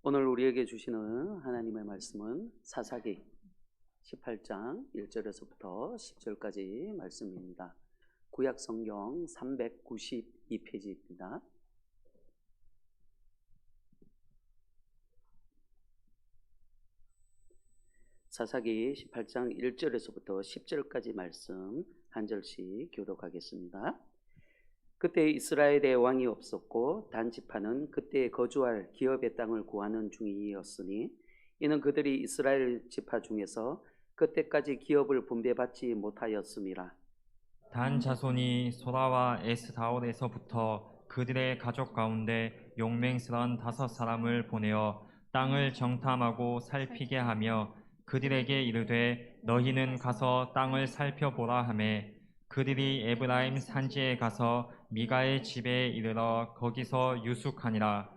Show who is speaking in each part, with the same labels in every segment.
Speaker 1: 오늘 우리에게 주시는 하나님의 말씀은 사사기 18장 1절에서부터 10절까지 말씀입니다. 구약 성경 392페이지입니다. 사사기 18장 1절에서부터 10절까지 말씀 한 절씩 교독하겠습니다. 그때 이스라엘에 왕이 없었고 단지파는 그때 거주할 기업의 땅을 구하는 중이었으니 이는 그들이 이스라엘 지파 중에서 그때까지 기업을 분배받지 못하였음이라.
Speaker 2: 단 자손이 소라와 에스다올에서부터 그들의 가족 가운데 용맹스런 5사람을 보내어 땅을 정탐하고 살피게 하며 그들에게 이르되 너희는 가서 땅을 살펴보라 하매 그들이 에브라임 산지에 가서 미가의 집에 이르러 거기서 유숙하니라.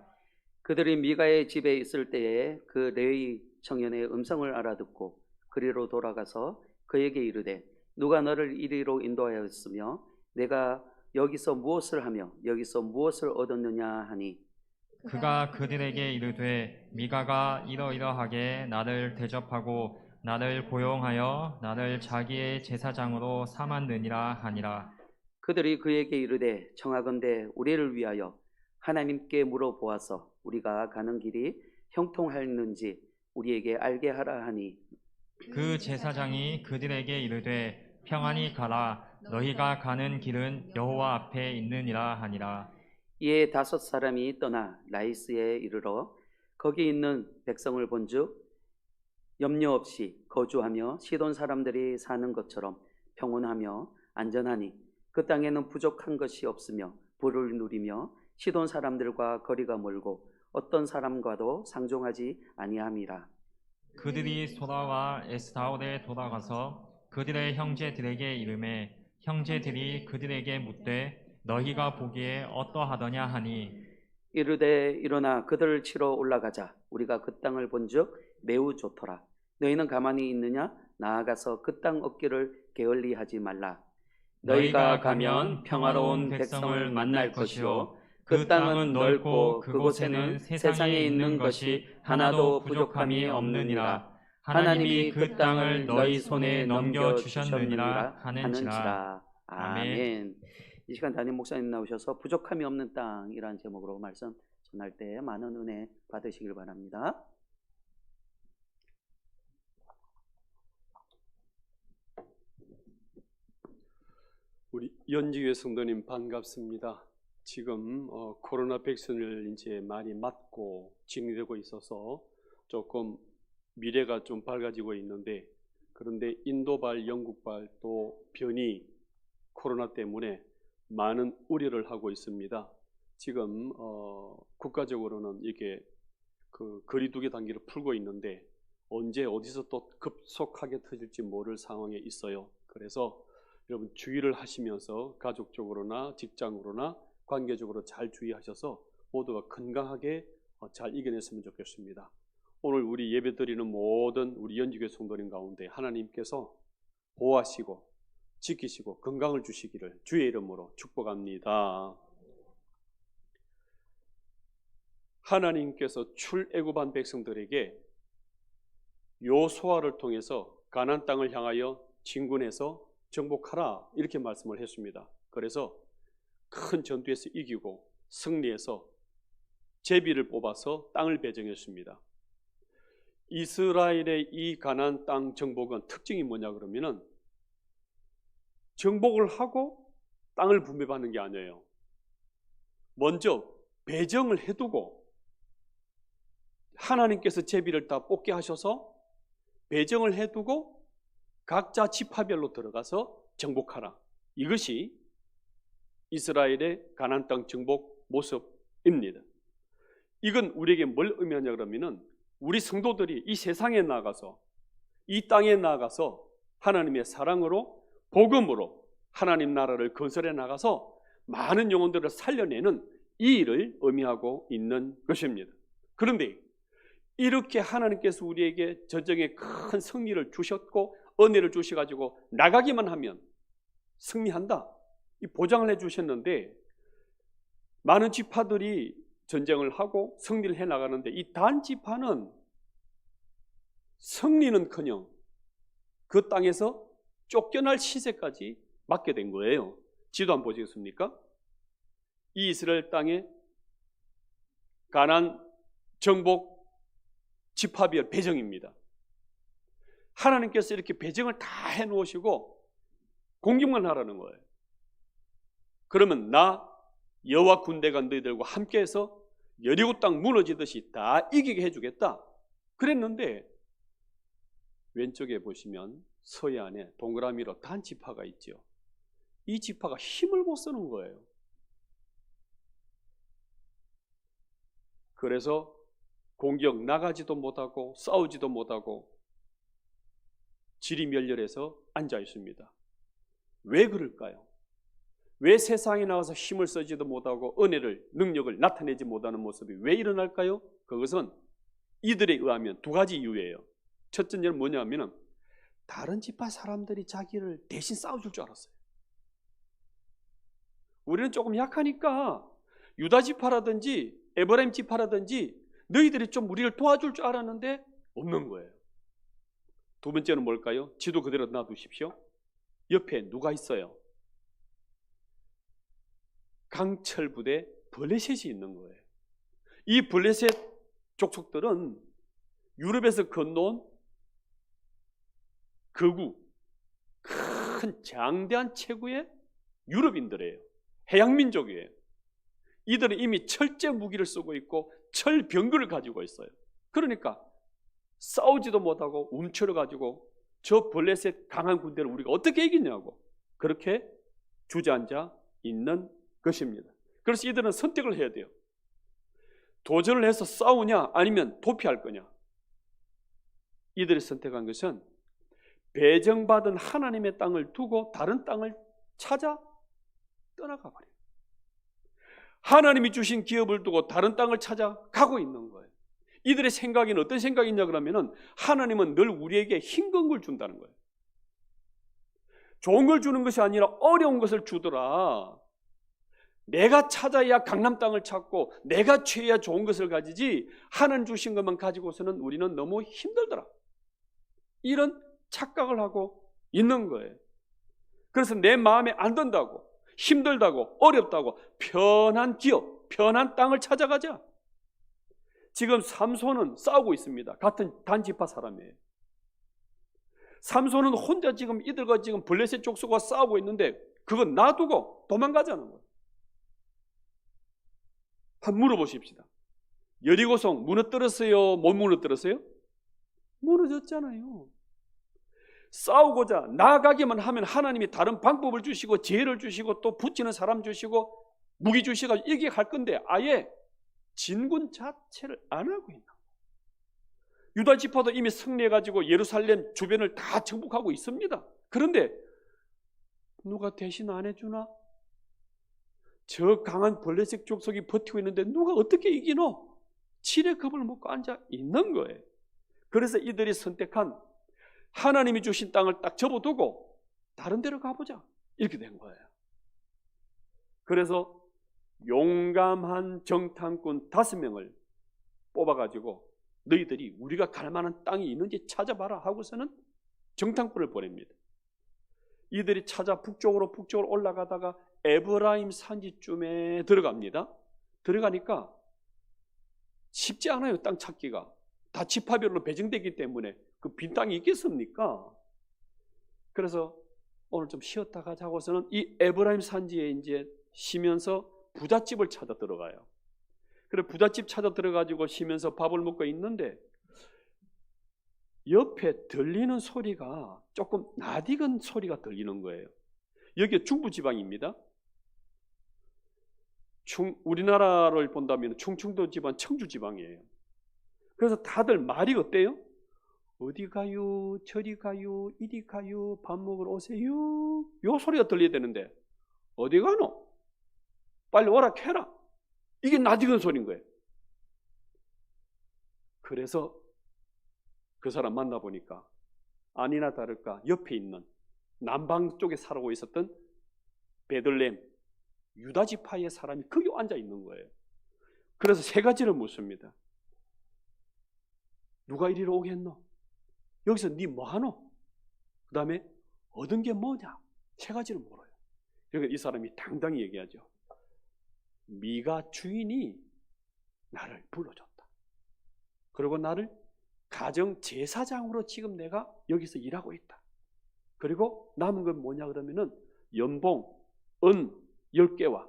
Speaker 1: 그들이 미가의 집에 있을 때에 그 레위 청년의 음성을 알아듣고 그리로 돌아가서 그에게 이르되 누가 너를 이리로 인도하였으며 내가 여기서 무엇을 하며 여기서 무엇을 얻었느냐 하니
Speaker 2: 그가 그들에게 이르되 미가가 이러이러하게 나를 대접하고 나를 고용하여 나를 자기의 제사장으로 삼았느니라 하니라.
Speaker 1: 그들이 그에게 이르되 청하건대 우리를 위하여 하나님께 물어보아서 우리가 가는 길이 형통하였는지 우리에게 알게 하라 하니
Speaker 2: 그 제사장이 그들에게 이르되 평안히 가라 너희가 가는 길은 여호와 앞에 있느니라 하니라.
Speaker 1: 이에 5사람이 떠나 라이스에 이르러 거기 있는 백성을 본즉 염려 없이 거주하며 시돈 사람들이 사는 것처럼 평온하며 안전하니 그 땅에는 부족한 것이 없으며 부를 누리며 시돈 사람들과 거리가 멀고 어떤 사람과도 상종하지 아니함이라.
Speaker 2: 그들이 소라와 에스다올에 돌아가서 그들의 형제들에게 이르매 형제들이 그들에게 묻되 너희가 보기에 어떠하더냐 하니
Speaker 1: 이르되 일어나 그들을 치러 올라가자. 우리가 그 땅을 본즉 매우 좋더라. 너희는 가만히 있느냐? 나아가서 그 땅 얻기를 게을리하지 말라.
Speaker 2: 너희가 가면 평화로운 백성을 만날 것이요 그 땅은 넓고 그곳에는 세상에 있는 것이 하나도 부족함이 없느니라. 하나님이 그 땅을 너희 손에 넘겨주셨느니라 하는지라.
Speaker 1: 아멘. 이 시간 담임 목사님 나오셔서 부족함이 없는 땅이라는 제목으로 말씀 전할 때 많은 은혜 받으시길 바랍니다.
Speaker 3: 우리 연지교회 성도님 반갑습니다. 지금 코로나 백신을 이제 많이 맞고 진행되고 있어서 조금 미래가 좀 밝아지고 있는데 그런데 인도발, 영국발 또 변이 코로나 때문에 많은 우려를 하고 있습니다. 지금 국가적으로는 이게 그 거리두기 단계를 풀고 있는데 언제 어디서 또 급속하게 터질지 모를 상황에 있어요. 그래서 여러분 주의를 하시면서 가족적으로나 직장으로나 관계적으로 잘 주의하셔서 모두가 건강하게 잘 이겨냈으면 좋겠습니다. 오늘 우리 예배드리는 모든 우리 연지교회 성도님 가운데 하나님께서 보호하시고 지키시고 건강을 주시기를 주의 이름으로 축복합니다. 하나님께서 출애굽한 백성들에게 여호수아를 통해서 가나안 땅을 향하여 진군해서 정복하라 이렇게 말씀을 했습니다. 그래서 큰 전투에서 이기고 승리해서 제비를 뽑아서 땅을 배정했습니다. 이스라엘의 이 가나안 땅 정복은 특징이 뭐냐 그러면은 정복을 하고 땅을 분배받는 게 아니에요. 먼저 배정을 해두고 하나님께서 제비를 다 뽑게 하셔서 배정을 해두고 각자 지파별로 들어가서 정복하라. 이것이 이스라엘의 가나안 땅 정복 모습입니다. 이건 우리에게 뭘 의미하냐 그러면은 우리 성도들이 이 세상에 나가서 이 땅에 나가서 하나님의 사랑으로 복음으로 하나님 나라를 건설해 나가서 많은 영혼들을 살려내는 이 일을 의미하고 있는 것입니다. 그런데 이렇게 하나님께서 우리에게 전쟁에 큰 승리를 주셨고 은혜를 주셔가지고 나가기만 하면 승리한다 이 보장을 해주셨는데 많은 지파들이 전쟁을 하고 승리를 해나가는데 이 단지파는 승리는커녕 그 땅에서 쫓겨날 시세까지 맞게 된 거예요. 지도 한번 보시겠습니까? 이 이스라엘 땅에 가나안 정복 지파별 배정입니다. 하나님께서 이렇게 배정을 다 해놓으시고 공격만 하라는 거예요. 그러면 나 여호와 군대가 너희들과 함께해서 여리고 땅 무너지듯이 다 이기게 해주겠다 그랬는데, 왼쪽에 보시면 서해안에 동그라미로 단지파가 있죠. 이 지파가 힘을 못 쓰는 거예요. 그래서 공격 나가지도 못하고 싸우지도 못하고 지리멸렬해서 앉아 있습니다. 왜 그럴까요? 왜 세상에 나와서 힘을 쓰지도 못하고 은혜를, 능력을 나타내지 못하는 모습이 왜 일어날까요? 그것은 이들에 의하면 두 가지 이유예요. 첫째는 뭐냐면 다른 지파 사람들이 자기를 대신 싸워줄 줄 알았어요. 우리는 조금 약하니까 유다 지파라든지 에브라임 지파라든지 너희들이 좀 우리를 도와줄 줄 알았는데 없는 거예요. 두 번째는 뭘까요? 지도 그대로 놔두십시오. 옆에 누가 있어요? 강철 부대 블레셋이 있는 거예요. 이 블레셋 족속들은 유럽에서 건너온 거구, 큰 장대한 체구의 유럽인들이에요. 해양민족이에요. 이들은 이미 철제 무기를 쓰고 있고 철병거를 가지고 있어요. 그러니까 싸우지도 못하고 움츠러가지고 저 블레셋 강한 군대를 우리가 어떻게 이기냐고 그렇게 주저앉아 있는 것입니다. 그래서 이들은 선택을 해야 돼요. 도전을 해서 싸우냐 아니면 도피할 거냐. 이들이 선택한 것은 배정받은 하나님의 땅을 두고 다른 땅을 찾아 떠나가 버려요. 하나님이 주신 기업을 두고 다른 땅을 찾아 가고 있는 거예요. 이들의 생각에는 어떤 생각이냐 그러면은 하나님은 늘 우리에게 힘든 걸 준다는 거예요. 좋은 걸 주는 것이 아니라 어려운 것을 주더라. 내가 찾아야 강남 땅을 찾고 내가 취해야 좋은 것을 가지지 하나님 주신 것만 가지고서는 우리는 너무 힘들더라. 이런 착각을 하고 있는 거예요. 그래서 내 마음에 안 든다고, 힘들다고, 어렵다고 편한 기업, 편한 땅을 찾아가자. 지금 삼손은 싸우고 있습니다. 같은 단지파 사람이에요. 삼손은 혼자 지금 이들과 지금 블레셋 족속과 싸우고 있는데 그건 놔두고 도망가자는 거예요. 한번 물어보십시다. 여리고성 무너뜨렸어요? 못 무너뜨렸어요? 무너졌잖아요. 싸우고자 나아가기만 하면 하나님이 다른 방법을 주시고 지혜를 주시고 또 붙이는 사람 주시고 무기 주시고 이게 할 건데 아예 진군 자체를 안 하고 있는 거예요. 유다 지파도 이미 승리해가지고 예루살렘 주변을 다 정복하고 있습니다. 그런데 누가 대신 안 해주나? 저 강한 블레셋 족속이 버티고 있는데 누가 어떻게 이기노? 칠의 겁을 먹고 앉아 있는 거예요. 그래서 이들이 선택한 하나님이 주신 땅을 딱 접어두고 다른 데로 가보자 이렇게 된 거예요. 그래서 용감한 정탐꾼 5명을 뽑아가지고 너희들이 우리가 갈 만한 땅이 있는지 찾아봐라 하고서는 정탐꾼을 보냅니다. 이들이 찾아 북쪽으로 올라가다가 에브라임 산지쯤에 들어갑니다. 들어가니까 쉽지 않아요. 땅 찾기가. 다 지파별로 배정되기 때문에 그 빈 땅이 있겠습니까? 그래서 오늘 좀 쉬었다 가자 하고서는 이 에브라임 산지에 이제 쉬면서 부잣집을 찾아 들어가요. 그래 부잣집 찾아 들어가지고 쉬면서 밥을 먹고 있는데 옆에 들리는 소리가 조금 낯익은 소리가 들리는 거예요. 여기 중부지방입니다. 우리나라를 본다면 충청도 지방, 청주 지방이에요. 그래서 다들 말이 어때요? 어디 가요? 저리 가요? 이리 가요? 밥 먹으러 오세요? 요 소리가 들려야 되는데 어디 가노? 빨리 오라 캐라. 이게 낯익은 소리인 거예요. 그래서 그 사람 만나보니까 아니나 다를까 옆에 있는 남방 쪽에 살고 있었던 베들레헴 유다 지파의 사람이 거기 앉아 있는 거예요. 그래서 세 가지를 묻습니다. 누가 이리로 오겠노? 여기서 네 뭐하노? 그 다음에 얻은 게 뭐냐? 세 가지를 물어요. 그러니까 이 사람이 당당히 얘기하죠. 미가 주인이 나를 불러줬다. 그리고 나를 가정 제사장으로 지금 내가 여기서 일하고 있다. 그리고 남은 건 뭐냐 그러면은 연봉, 은 10개와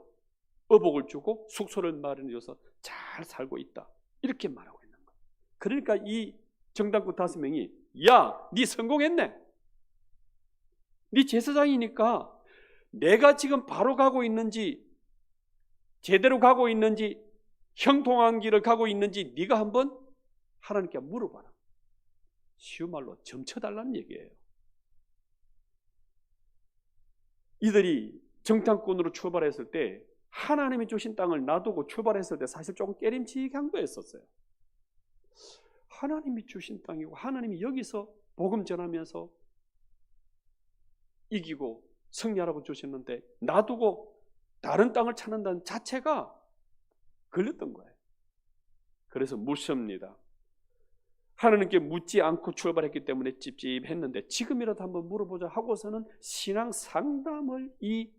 Speaker 3: 어복을 주고 숙소를 마련해줘서 잘 살고 있다. 이렇게 말하고 있는 거예요. 그러니까 이 정당꾼 5명이 야, 네 성공했네. 네 제사장이니까 내가 지금 바로 가고 있는지 제대로 가고 있는지 형통한 길을 가고 있는지 네가 한번 하나님께 물어봐라. 쉬운 말로 점쳐달라는 얘기예요. 이들이 정탐꾼으로 출발했을 때 하나님이 주신 땅을 놔두고 출발했을 때 사실 조금 깨림칙한 거였었어요. 하나님이 주신 땅이고 하나님이 여기서 복음 전하면서 이기고 승리하라고 주셨는데 놔두고 다른 땅을 찾는다는 자체가 걸렸던 거예요. 그래서 묻습니다. 하나님께 묻지 않고 출발했기 때문에 찝찝했는데 지금이라도 한번 물어보자 하고서는 신앙 상담을 이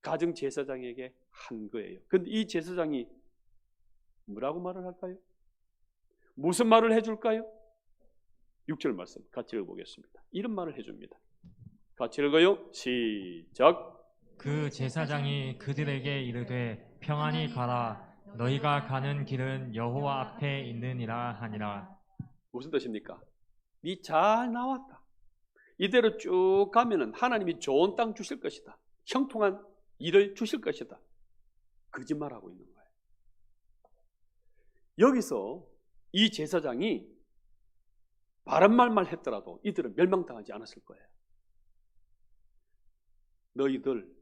Speaker 3: 가정 제사장에게 한 거예요. 그런데 이 제사장이 뭐라고 말을 할까요? 무슨 말을 해줄까요? 6절 말씀 같이 읽어보겠습니다. 이런 말을 해줍니다. 같이 읽어요. 시작.
Speaker 2: 그 제사장이 그들에게 이르되 평안히 가라. 너희가 가는 길은 여호와 앞에 있느니라 하니라.
Speaker 3: 무슨 뜻입니까? 네 잘 나왔다. 이대로 쭉 가면은 하나님이 좋은 땅 주실 것이다. 형통한 일을 주실 것이다. 거짓말하고 있는 거예요. 여기서 이 제사장이 바른 말만 했더라도 이들은 멸망당하지 않았을 거예요. 너희들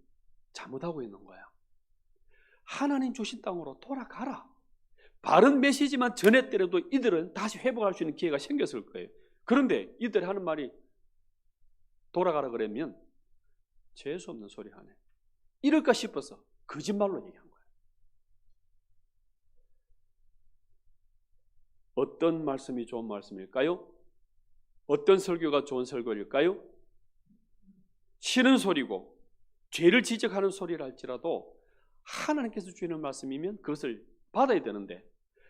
Speaker 3: 잘못하고 있는 거야. 하나님 주신 땅으로 돌아가라. 바른 메시지만 전했더라도 이들은 다시 회복할 수 있는 기회가 생겼을 거예요. 그런데 이들이 하는 말이 돌아가라 그러면 재수없는 소리 하네. 이럴까 싶어서 거짓말로 얘기한 거예요. 어떤 말씀이 좋은 말씀일까요? 어떤 설교가 좋은 설교일까요? 싫은 소리고 죄를 지적하는 소리를 할지라도 하나님께서 주시는 말씀이면 그것을 받아야 되는데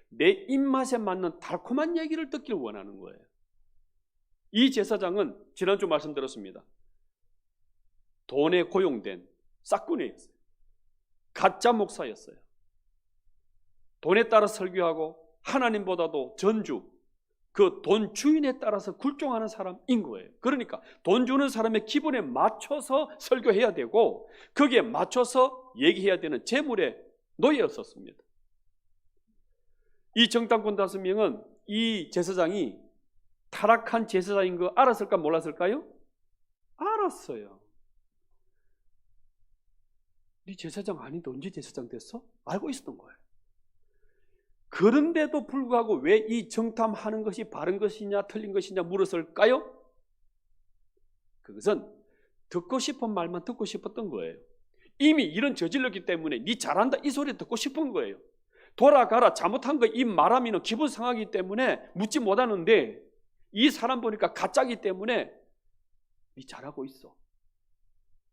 Speaker 3: 내 입맛에 맞는 달콤한 얘기를 듣길 원하는 거예요. 이 제사장은 지난주 말씀드렸습니다. 돈에 고용된 싹구니였어요. 가짜 목사였어요. 돈에 따라 설교하고 하나님보다도 전주, 그 돈 주인에 따라서 굴종하는 사람인 거예요. 그러니까 돈 주는 사람의 기분에 맞춰서 설교해야 되고 거기에 맞춰서 얘기해야 되는 재물의 노예였었습니다. 이 정탐꾼 5명은 이 제사장이 타락한 제사장인 거 알았을까 몰랐을까요? 알았어요. 네 제사장 아닌데 언제 제사장 됐어? 알고 있었던 거예요. 그런데도 불구하고 왜 이 정탐하는 것이 바른 것이냐 틀린 것이냐 물었을까요? 그것은 듣고 싶은 말만 듣고 싶었던 거예요. 이미 일은 저질렀기 때문에 네 잘한다 이 소리 듣고 싶은 거예요. 돌아가라 잘못한 거 이 말하면 기분 상하기 때문에 묻지 못하는데 이 사람 보니까 가짜기 때문에 네 잘하고 있어.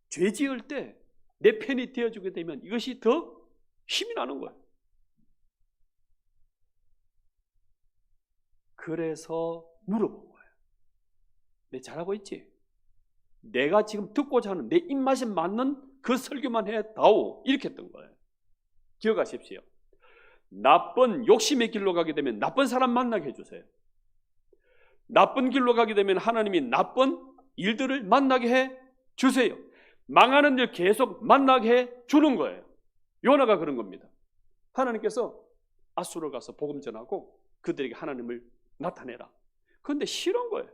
Speaker 3: 죄 지을 때 내 편이 되어주게 되면 이것이 더 힘이 나는 거예요. 그래서 물어본 거예요. 내 잘하고 있지? 내가 지금 듣고자 하는 내 입맛에 맞는 그 설교만 해다오. 이렇게 했던 거예요. 기억하십시오. 나쁜 욕심의 길로 가게 되면 나쁜 사람 만나게 해주세요. 나쁜 길로 가게 되면 하나님이 나쁜 일들을 만나게 해주세요. 망하는 일 계속 만나게 해주는 거예요. 요나가 그런 겁니다. 하나님께서 아수르 가서 복음 전하고 그들에게 하나님을 나타내라. 그런데 싫은 거예요.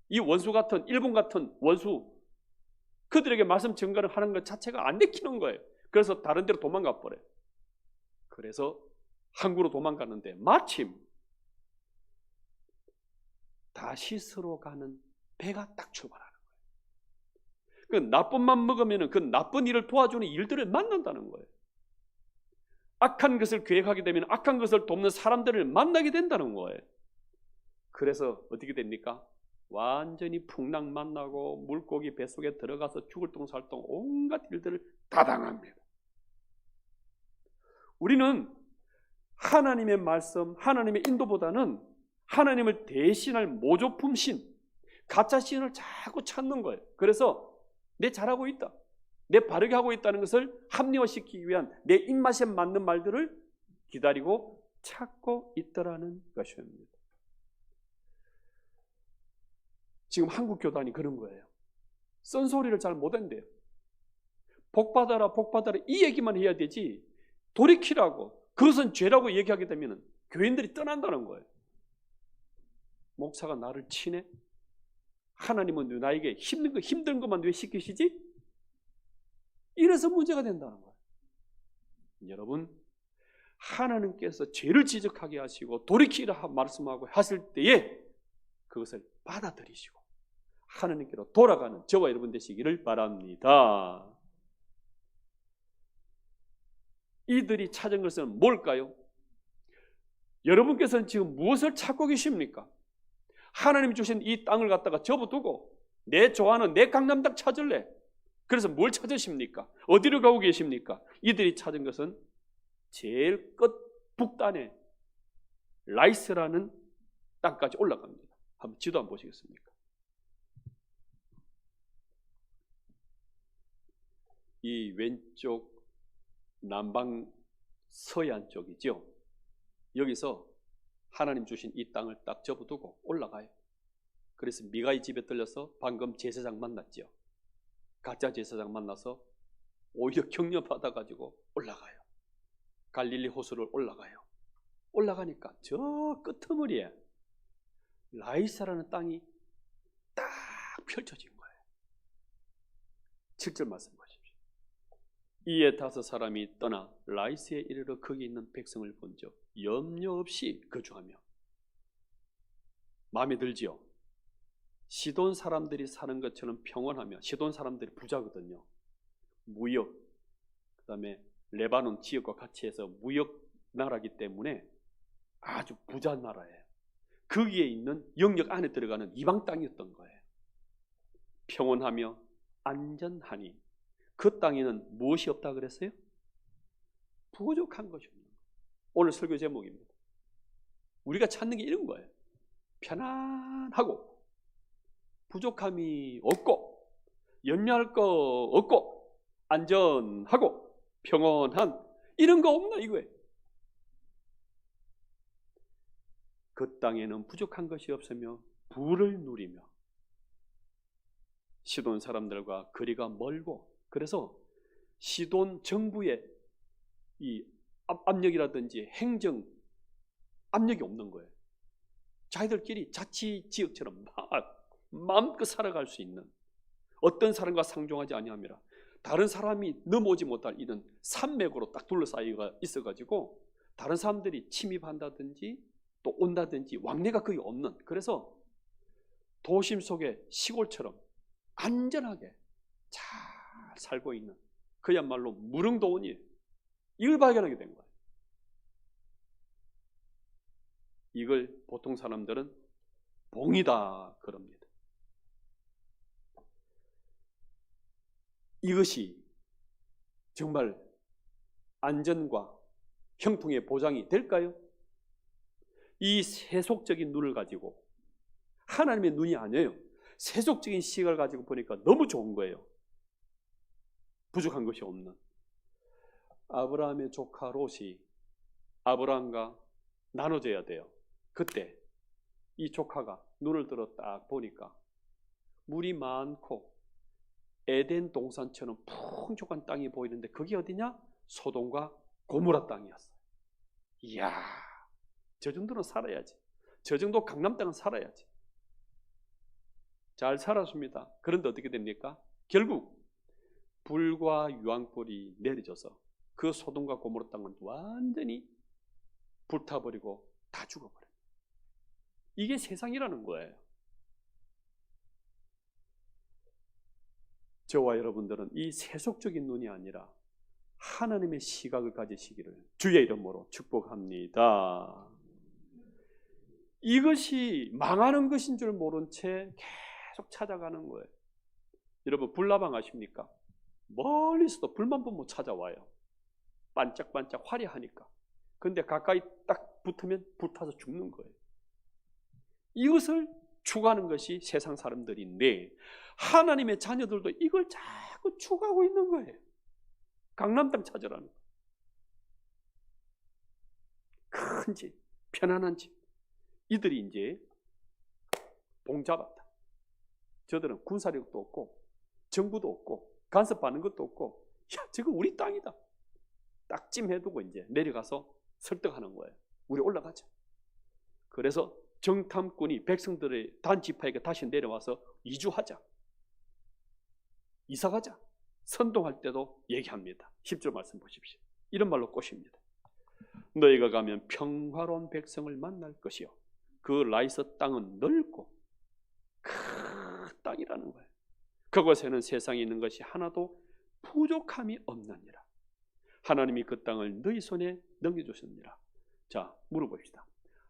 Speaker 3: 이 원수 같은 일본 같은 원수 그들에게 말씀 전가를 하는 것 자체가 안 내키는 거예요. 그래서 다른 데로 도망가 버려요. 그래서 항구로 도망갔는데 마침 다시스로 가는 배가 딱 출발하는 거예요. 그 나쁜 맘 먹으면 그 나쁜 일을 도와주는 일들을 만난다는 거예요. 악한 것을 계획하게 되면 악한 것을 돕는 사람들을 만나게 된다는 거예요. 그래서 어떻게 됩니까? 완전히 풍랑 만나고 물고기 뱃속에 들어가서 죽을 똥살똥 온갖 일들을 다 당합니다. 우리는 하나님의 말씀, 하나님의 인도보다는 하나님을 대신할 모조품 신, 가짜 신을 자꾸 찾는 거예요. 그래서 내 잘하고 있다, 내 바르게 하고 있다는 것을 합리화시키기 위한 내 입맛에 맞는 말들을 기다리고 찾고 있더라는 것입니다. 지금 한국 교단이 그런 거예요. 쓴소리를 잘 못한대요. 복받아라 복받아라 이 얘기만 해야 되지 돌이키라고, 그것은 죄라고 얘기하게 되면 교인들이 떠난다는 거예요. 목사가 나를 치네? 하나님은 나에게 힘든 것만 왜 시키시지? 이래서 문제가 된다는 거예요. 여러분, 하나님께서 죄를 지적하게 하시고 돌이키라 말씀하고 하실 때에 그것을 받아들이시고 하나님께로 돌아가는 저와 여러분 되시기를 바랍니다. 이들이 찾은 것은 뭘까요? 여러분께서는 지금 무엇을 찾고 계십니까? 하나님이 주신 이 땅을 갖다가 접어두고 내 좋아하는 내 강남당 찾을래? 그래서 뭘 찾으십니까? 어디로 가고 계십니까? 이들이 찾은 것은 제일 끝 북단에 라이스라는 땅까지 올라갑니다. 한번 지도 한번 보시겠습니까? 이 왼쪽 남방 서해안 쪽이죠. 여기서 하나님 주신 이 땅을 딱 접어두고 올라가요. 그래서 미가이 집에 들려서 방금 제사장 만났죠. 가짜 제사장 만나서 오히려 격려받아가지고 올라가요. 갈릴리 호수를 올라가요. 올라가니까 저 끄트머리에 라이사라는 땅이 딱 펼쳐진 거예요. 7절 말씀 보십시오. 이에 5 사람이 떠나 라이스에 이르러 거기 있는 백성을 본즉 염려 없이 거주하며. 마음에 들지요? 시돈 사람들이 사는 것처럼 평온하며, 시돈 사람들이 부자거든요. 무역, 그 다음에 레바논 지역과 같이 해서 무역 나라이기 때문에 아주 부자 나라예요. 거기에 있는 영역 안에 들어가는 이방 땅이었던 거예요. 평온하며 안전하니 그 땅에는 무엇이 없다 그랬어요? 부족한 것이 없는 거예요. 오늘 설교 제목입니다. 우리가 찾는 게 이런 거예요. 편안하고 부족함이 없고 염려할 거 없고 안전하고 평온한 이런 거 없나 이거예요. 그 땅에는 부족한 것이 없으며 부를 누리며 시돈 사람들과 거리가 멀고, 그래서 시돈 정부의 이 압력이라든지 행정 압력이 없는 거예요. 자기들끼리 자치 지역처럼 마음껏 살아갈 수 있는, 어떤 사람과 상종하지 아니함이라 다른 사람이 넘어오지 못할 이런 산맥으로 딱 둘러싸여 있어가지고 다른 사람들이 침입한다든지 또 온다든지 왕래가 거의 없는, 그래서 도심 속에 시골처럼 안전하게 잘 살고 있는 그야말로 무릉도원이에요. 이걸 발견하게 된 거예요. 이걸 보통 사람들은 봉이다 그럽니다. 이것이 정말 안전과 형통의 보장이 될까요? 이 세속적인 눈을 가지고, 하나님의 눈이 아니에요. 세속적인 시각을 가지고 보니까 너무 좋은 거예요. 부족한 것이 없는. 아브라함의 조카 롯이 아브라함과 나눠져야 돼요. 그때 이 조카가 눈을 들어 딱 보니까 물이 많고 에덴 동산처럼 풍족한 땅이 보이는데 그게 어디냐? 소돔과 고모라 땅이었어요. 이야, 저 정도는 살아야지. 저 정도 강남 땅은 살아야지. 잘 살았습니다. 그런데 어떻게 됩니까? 결국 불과 유황불이 내려져서 그 소돔과 고모라 땅은 완전히 불타버리고 다 죽어버려요. 이게 세상이라는 거예요. 저와 여러분들은 이 세속적인 눈이 아니라 하나님의 시각을 가지시기를 주의 이름으로 축복합니다. 이것이 망하는 것인 줄 모른 채 계속 찾아가는 거예요. 여러분 불나방 아십니까? 멀리서도 불만 보면 찾아와요. 반짝반짝 화려하니까. 근데 가까이 딱 붙으면 불타서 죽는 거예요. 이것을 추구하는 것이 세상 사람들인데 하나님의 자녀들도 이걸 자꾸 추구하고 있는 거예요. 강남 땅 찾으라는 거예요. 큰 집, 편안한 집. 이들이 이제 봉잡았다. 저들은 군사력도 없고 정부도 없고 간섭받는 것도 없고 야 저거 우리 땅이다. 딱찜해두고 이제 내려가서 설득하는 거예요. 우리 올라가자. 그래서 정탐꾼이 백성들의 단지파에게 다시 내려와서 이주하자. 이사가자. 선동할 때도 얘기합니다. 10절 말씀 보십시오. 이런 말로 꼬십니다. 너희가 가면 평화로운 백성을 만날 것이요. 그 라이스 땅은 넓고 큰 땅이라는 거예요. 그곳에는 세상에 있는 것이 하나도 부족함이 없느니라. 하나님이 그 땅을 너희 손에 넘겨주셨느니라. 자, 물어봅시다.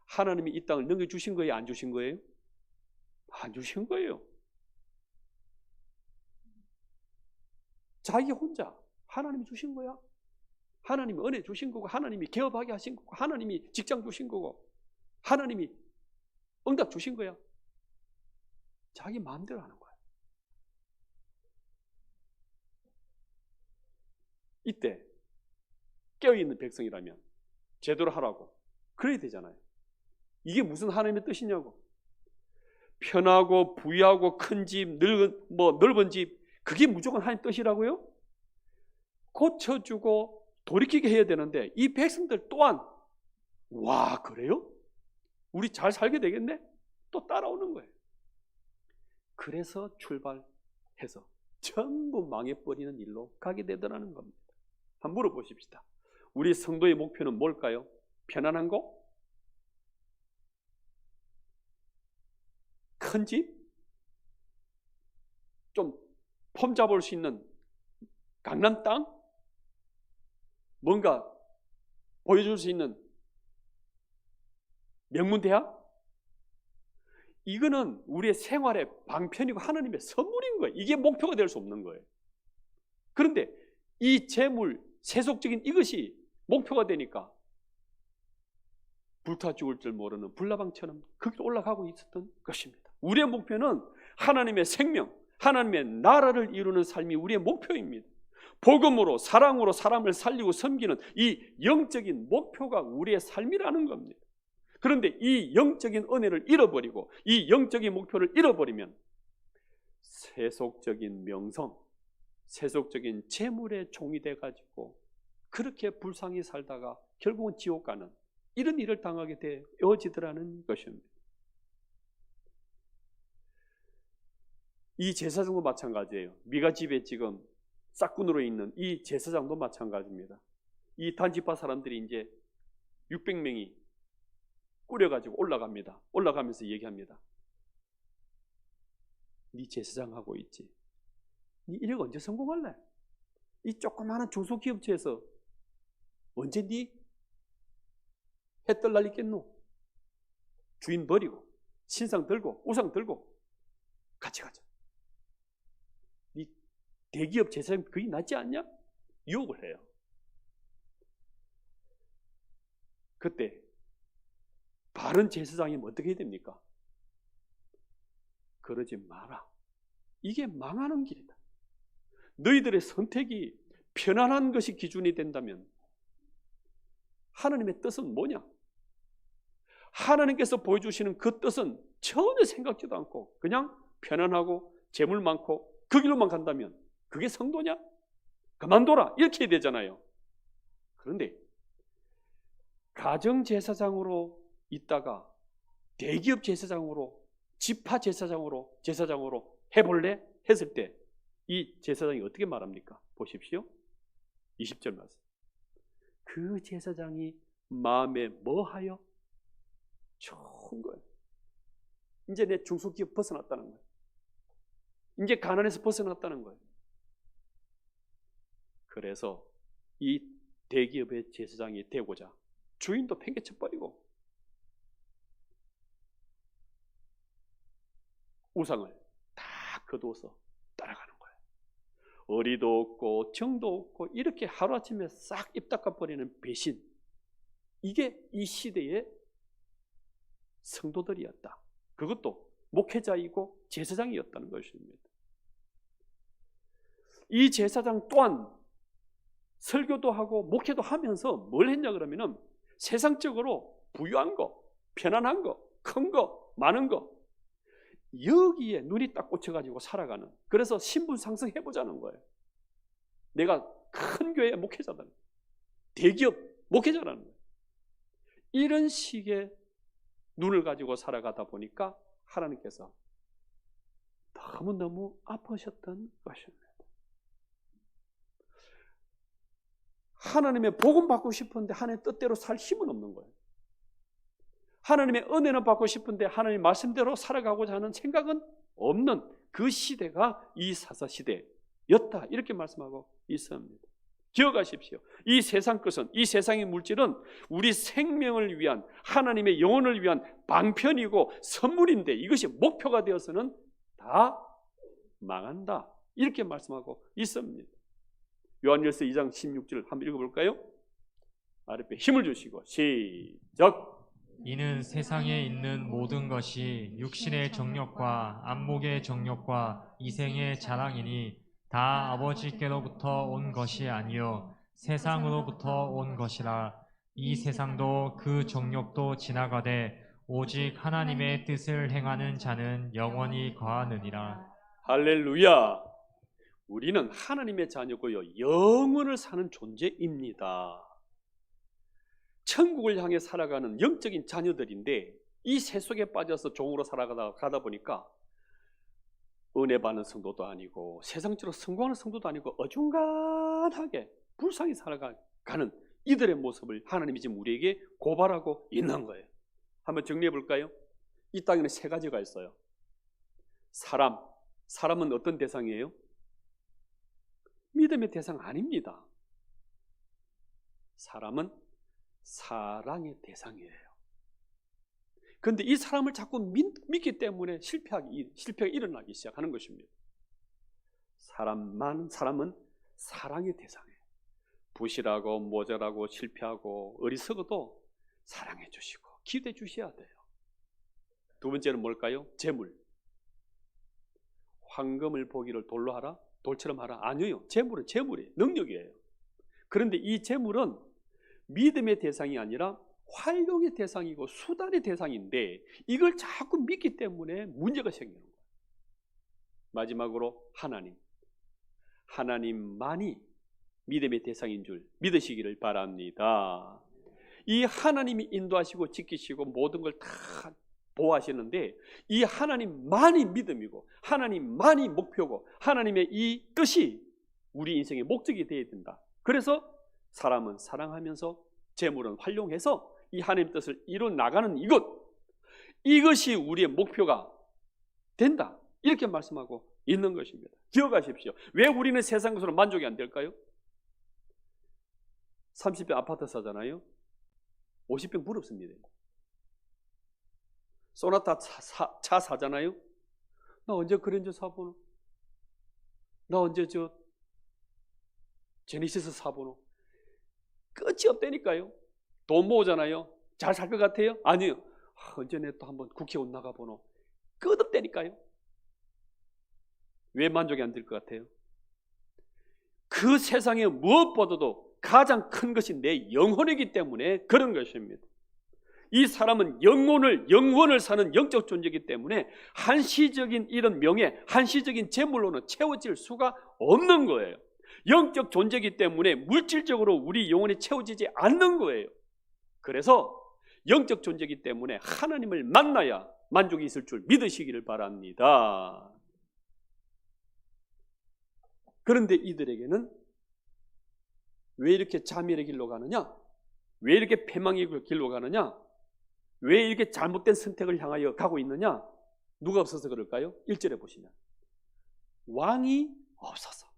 Speaker 3: 하나님이 이 땅을 넘겨주신 거예요? 안 주신 거예요? 안 주신 거예요. 자기 혼자 하나님이 주신 거야. 하나님이 은혜 주신 거고 하나님이 개업하게 하신 거고 하나님이 직장 주신 거고 하나님이 응답 주신 거야. 자기 마음대로 하는 거야. 이때 깨어있는 백성이라면 제대로 하라고 그래야 되잖아요. 이게 무슨 하나님의 뜻이냐고. 편하고 부유하고 큰 집, 넓은 집, 그게 무조건 하나님 뜻이라고요? 고쳐주고 돌이키게 해야 되는데 이 백성들 또한 와 그래요? 우리 잘 살게 되겠네? 또 따라오는 거예요. 그래서 출발해서 전부 망해버리는 일로 가게 되더라는 겁니다. 한번 물어보십시다. 우리 성도의 목표는 뭘까요? 편안한 거? 큰 집? 좀 폼 잡을 수 있는 강남 땅? 뭔가 보여줄 수 있는 명문대학? 이거는 우리의 생활의 방편이고 하나님의 선물인 거예요. 이게 목표가 될 수 없는 거예요. 그런데 이 재물, 세속적인 이것이 목표가 되니까 불타 죽을 줄 모르는 불나방처럼 거기로 올라가고 있었던 것입니다. 우리의 목표는 하나님의 생명, 하나님의 나라를 이루는 삶이 우리의 목표입니다. 복음으로 사랑으로 사람을 살리고 섬기는 이 영적인 목표가 우리의 삶이라는 겁니다. 그런데 이 영적인 은혜를 잃어버리고 이 영적인 목표를 잃어버리면 세속적인 명성, 세속적인 재물의 종이 돼가지고 그렇게 불쌍히 살다가 결국은 지옥 가는 이런 일을 당하게 되어지더라는 것입니다. 이 제사장도 마찬가지예요. 미가 집에 지금 싹군으로 있는 이 제사장도 마찬가지입니다. 이 단지파 사람들이 이제 600명이 꾸려가지고 올라갑니다. 올라가면서 얘기합니다. 네 제사장 하고 있지. 네 이력 언제 성공할래? 이 조그마한 중소기업체에서 언제 네 해떨 날리겠노? 주인 버리고 신상 들고 우상 들고 같이 가자. 네 대기업 제사장 그게 낫지 않냐? 유혹을 해요. 그때 바른 제사장이면 어떻게 해야 됩니까? 그러지 마라. 이게 망하는 길이다. 너희들의 선택이 편안한 것이 기준이 된다면 하나님의 뜻은 뭐냐? 하나님께서 보여주시는 그 뜻은 전혀 생각지도 않고 그냥 편안하고 재물 많고 그 길로만 간다면 그게 성도냐? 그만둬라 이렇게 해야 되잖아요. 그런데 가정제사장으로 있다가 대기업 제사장으로 지파 제사장으로 해볼래? 했을 때 이 제사장이 어떻게 말합니까? 보십시오. 20절 말씀. 그 제사장이 마음에 뭐하여? 좋은 거예요. 이제 내 중소기업 벗어났다는 거예요. 이제 가난에서 벗어났다는 거예요. 그래서 이 대기업의 제사장이 되고자 주인도 팽개쳐버리고 우상을 다 거두어서 따라가는 거예요. 어리도 없고 정도 없고 이렇게 하루아침에 싹 입 닦아버리는 배신, 이게 이 시대의 성도들이었다. 그것도 목회자이고 제사장이었다는 것입니다. 이 제사장 또한 설교도 하고 목회도 하면서 뭘 했냐 그러면은 세상적으로 부유한 거, 편안한 거, 큰 거, 많은 거, 여기에 눈이 딱 꽂혀가지고 살아가는, 그래서 신분 상승해보자는 거예요. 내가 큰 교회 목회자다, 대기업 목회자라는 거예요. 이런 식의 눈을 가지고 살아가다 보니까 하나님께서 너무너무 아프셨던 것입니다. 하나님의 복음 받고 싶은데 하나님의 뜻대로 살 힘은 없는 거예요. 하나님의 은혜는 받고 싶은데 하나님 말씀대로 살아가고자 하는 생각은 없는 그 시대가 이 사사시대였다, 이렇게 말씀하고 있습니다. 기억하십시오. 이 세상 것은, 이 세상의 물질은 우리 생명을 위한, 하나님의 영혼을 위한 방편이고 선물인데 이것이 목표가 되어서는 다 망한다, 이렇게 말씀하고 있습니다. 요한일서 2장 16절 한번 읽어볼까요? 아랫배 힘을 주시고 시작.
Speaker 2: 이는 세상에 있는 모든 것이 육신의 정욕과 안목의 정욕과 이생의 자랑이니 다 아버지께로부터 온 것이 아니요 세상으로부터 온 것이라. 이 세상도 그 정욕도 지나가되 오직 하나님의 뜻을 행하는 자는 영원히 거하느니라.
Speaker 3: 할렐루야. 우리는 하나님의 자녀고요, 영원을 사는 존재입니다. 천국을 향해 살아가는 영적인 자녀들인데 이 세속에 빠져서 종으로 살아가다 보니까 은혜 받는 성도도 아니고 세상적으로 성공하는 성도도 아니고 어중간하게 불쌍히 살아가는 이들의 모습을 하나님이 지금 우리에게 고발하고 있는 거예요. 한번 정리해 볼까요? 이 땅에는 세 가지가 있어요. 사람은 어떤 대상이에요? 믿음의 대상 아닙니다. 사람은 사랑의 대상이에요. 그런데 이 사람을 자꾸 믿기 때문에 실패가 일어나기 시작하는 것입니다. 사람은 사랑의 대상이에요. 부실하고 모자라고 실패하고 어리석어도 사랑해 주시고 기대해 주셔야 돼요. 두 번째는 뭘까요? 재물. 황금을 보기를 돌로 하라? 돌처럼 하라? 아니에요. 재물은 재물이에요. 능력이에요. 그런데 이 재물은 믿음의 대상이 아니라 활용의 대상이고 수단의 대상인데 이걸 자꾸 믿기 때문에 문제가 생기는 거예요. 마지막으로 하나님만이 믿음의 대상인 줄 믿으시기를 바랍니다. 이 하나님이 인도하시고 지키시고 모든 걸 다 보호하시는데 이 하나님만이 믿음이고 하나님만이 목표고 하나님의 이 뜻이 우리 인생의 목적이 되어야 된다. 그래서 사람은 사랑하면서 재물은 활용해서 이 하나님의 뜻을 이루 나가는 이것이 우리의 목표가 된다, 이렇게 말씀하고 있는 것입니다. 기억하십시오. 왜 우리는 세상 것으로 만족이 안 될까요? 30평 아파트 사잖아요. 50평 부럽습니다. 소나타 차 사잖아요. 나 언제 그랜저 사보노? 나 언제 제네시스 사보노? 끝이 없다니까요. 돈 모으잖아요. 잘 살 것 같아요? 아니요. 언제 내 또 한번 국회의원 나가보노? 끝없다니까요. 왜 만족이 안 될 것 같아요? 그 세상에 무엇보다도 가장 큰 것이 내 영혼이기 때문에 그런 것입니다. 이 사람은 영혼을 사는 영적 존재이기 때문에 한시적인 이런 명예, 한시적인 재물로는 채워질 수가 없는 거예요. 영적 존재이기 때문에 물질적으로 우리 영혼이 채워지지 않는 거예요. 그래서 영적 존재이기 때문에 하나님을 만나야 만족이 있을 줄 믿으시기를 바랍니다. 그런데 이들에게는 왜 이렇게 자멸의 길로 가느냐? 왜 이렇게 패망의 길로 가느냐? 왜 이렇게 잘못된 선택을 향하여 가고 있느냐? 누가 없어서 그럴까요? 1절에 보시면 왕이 없어서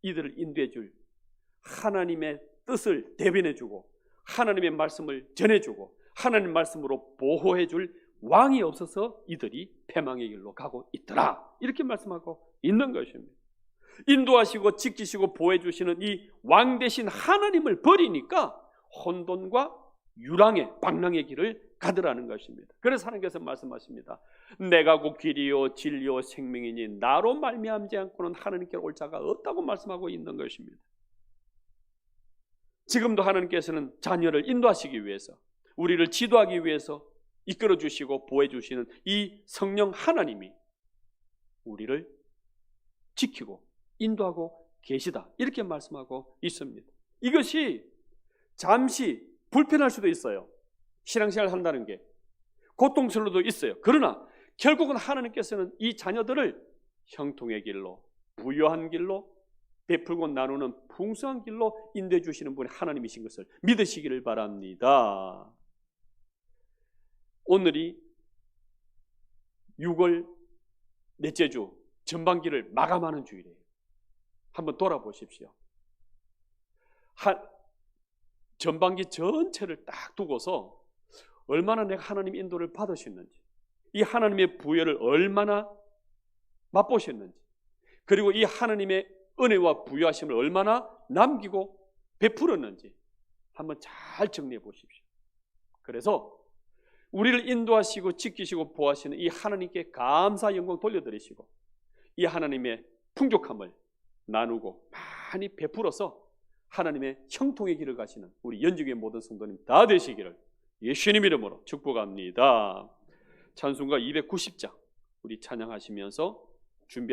Speaker 3: 이들을 인도해 줄 하나님의 뜻을 대변해주고 하나님의 말씀을 전해주고 하나님 말씀으로 보호해줄 왕이 없어서 이들이 패망의 길로 가고 있더라, 이렇게 말씀하고 있는 것입니다. 인도하시고 지키시고 보호해주시는 이 왕 대신 하나님을 버리니까 혼돈과 유랑의 방랑의 길을 가더라는 것입니다. 그래서 하나님께서 말씀하십니다. 내가 곧 길이요 진리요 생명이니 나로 말미암지 않고는 하나님께 올 자가 없다고 말씀하고 있는 것입니다. 지금도 하나님께서는 자녀를 인도하시기 위해서, 우리를 지도하기 위해서 이끌어 주시고 보호해 주시는 이 성령 하나님이 우리를 지키고 인도하고 계시다, 이렇게 말씀하고 있습니다. 이것이 잠시 불편할 수도 있어요. 신앙생활을 한다는 게 고통스러워도 있어요. 그러나 결국은 하나님께서는 이 자녀들을 형통의 길로, 부유한 길로, 베풀고 나누는 풍성한 길로 인도해 주시는 분이 하나님이신 것을 믿으시기를 바랍니다. 오늘이 6월 넷째 주 전반기를 마감하는 주일이에요. 한번 돌아보십시오. 전반기 전체를 딱 두고서 얼마나 내가 하나님 인도를 받으셨는지, 이 하나님의 부여를 얼마나 맛보셨는지, 그리고 이 하나님의 은혜와 부여하심을 얼마나 남기고 베풀었는지 한번 잘 정리해 보십시오. 그래서 우리를 인도하시고 지키시고 보호하시는 이 하나님께 감사 영광 돌려드리시고 이 하나님의 풍족함을 나누고 많이 베풀어서 하나님의 형통의 길을 가시는 우리 연주교회 모든 성도님 다 되시기를 예수님 이름으로 축복합니다. 찬송가 290장 우리 찬양하시면서 준비